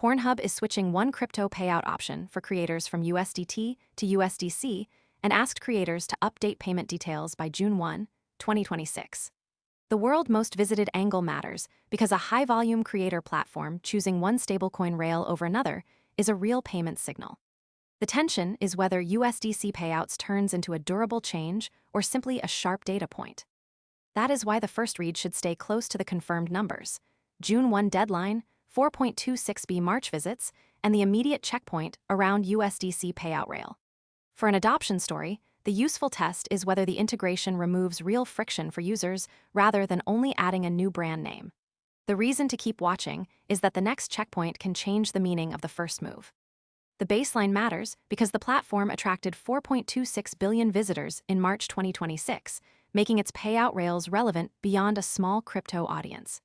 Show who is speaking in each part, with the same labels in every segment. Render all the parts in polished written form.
Speaker 1: Pornhub is switching one crypto payout option for creators from USDT to USDC and asked creators to update payment details by June 1, 2026. The world most visited angle matters because a high-volume creator platform choosing one stablecoin rail over another is a real payment signal. The tension is whether USDC payouts turns into a durable change or simply a sharp data point. That is why the first read should stay close to the confirmed numbers: June 1 deadline, 4.26B March visits, and the immediate checkpoint around USDC payout rail. For an adoption story, the useful test is whether the integration removes real friction for users rather than only adding a new brand name. The reason to keep watching is that the next checkpoint can change the meaning of the first move. The baseline matters because the platform attracted 4.26 billion visitors in March 2026, making its payout rails relevant beyond a small crypto audience.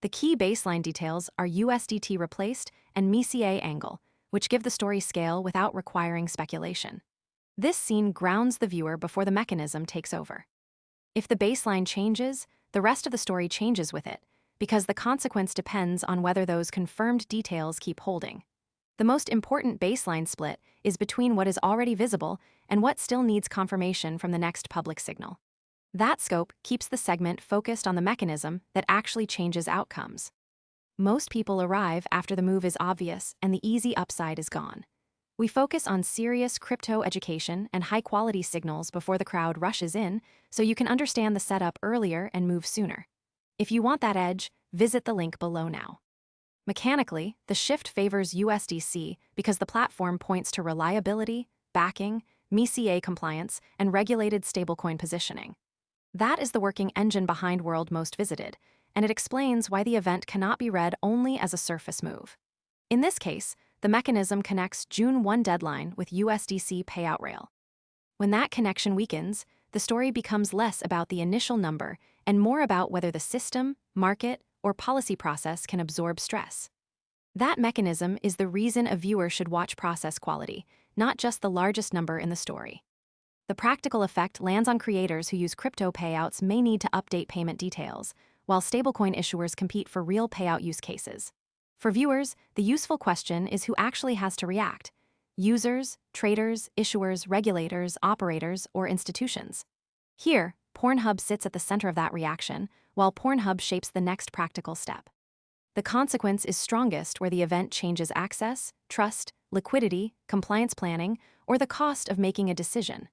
Speaker 1: The key baseline details are USDT replaced and MiCA angle, which give the story scale without requiring speculation. This scene grounds the viewer before the mechanism takes over. If the baseline changes, the rest of the story changes with it, because the consequence depends on whether those confirmed details keep holding. The most important baseline split is between what is already visible and what still needs confirmation from the next public signal. That scope keeps the segment focused on the mechanism that actually changes outcomes. Most people arrive after the move is obvious and the easy upside is gone. We focus on serious crypto education and high-quality signals before the crowd rushes in, so you can understand the setup earlier and move sooner. If you want that edge, visit the link below now. Mechanically, the shift favors USDC because the platform points to reliability, backing, MiCA compliance, and regulated stablecoin positioning. That is the working engine behind World Most Visited, and it explains why the event cannot be read only as a surface move. In this case, the mechanism connects June 1 deadline with USDC payout rail. When that connection weakens, the story becomes less about the initial number and more about whether the system, market, or policy process can absorb stress. That mechanism is the reason a viewer should watch process quality, not just the largest number in the story. The practical effect lands on creators who use crypto payouts may need to update payment details, while stablecoin issuers compete for real payout use cases. For viewers, the useful question is who actually has to react: users, traders, issuers, regulators, operators, or institutions. Here, Pornhub sits at the center of that reaction, while Pornhub shapes the next practical step. The consequence is strongest where the event changes access, trust, liquidity, compliance planning, or the cost of making a decision.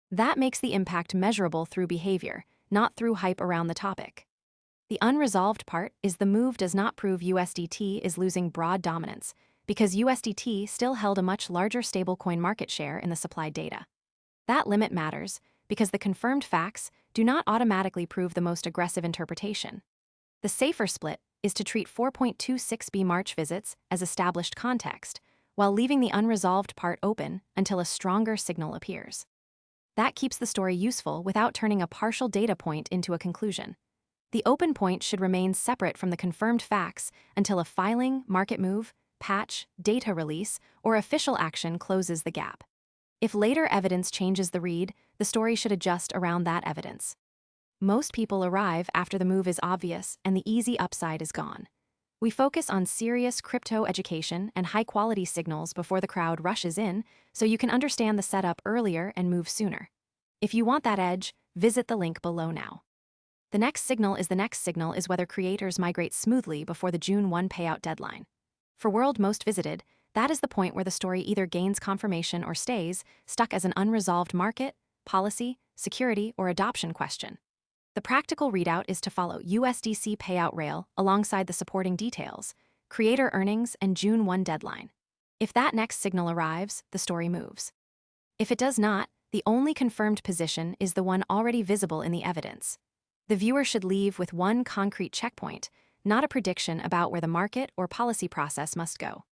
Speaker 1: That makes the impact measurable through behavior, not through hype around the topic. The unresolved part is the move does not prove USDT is losing broad dominance, because USDT still held a much larger stablecoin market share in the supplied data. That limit matters because the confirmed facts do not automatically prove the most aggressive interpretation. The safer split is to treat 4.26B March visits as established context, while leaving the unresolved part open until a stronger signal appears. That keeps the story useful without turning a partial data point into a conclusion. The open point should remain separate from the confirmed facts until a filing, market move, patch, data release, or official action closes the gap. If later evidence changes the read, the story should adjust around that evidence. Most people arrive after the move is obvious and the easy upside is gone. We focus on serious crypto education and high-quality signals before the crowd rushes in, so you can understand the setup earlier and move sooner. If you want that edge, visit the link below now. The next signal is whether creators migrate smoothly before the June 1 payout deadline. For World Most Visited, that is the point where the story either gains confirmation or stays stuck as an unresolved market, policy, security, or adoption question. The practical readout is to follow USDC payout rail alongside the supporting details, creator earnings, and June 1 deadline. If that next signal arrives, the story moves. If it does not, the only confirmed position is the one already visible in the evidence. The viewer should leave with one concrete checkpoint, not a prediction about where the market or policy process must go.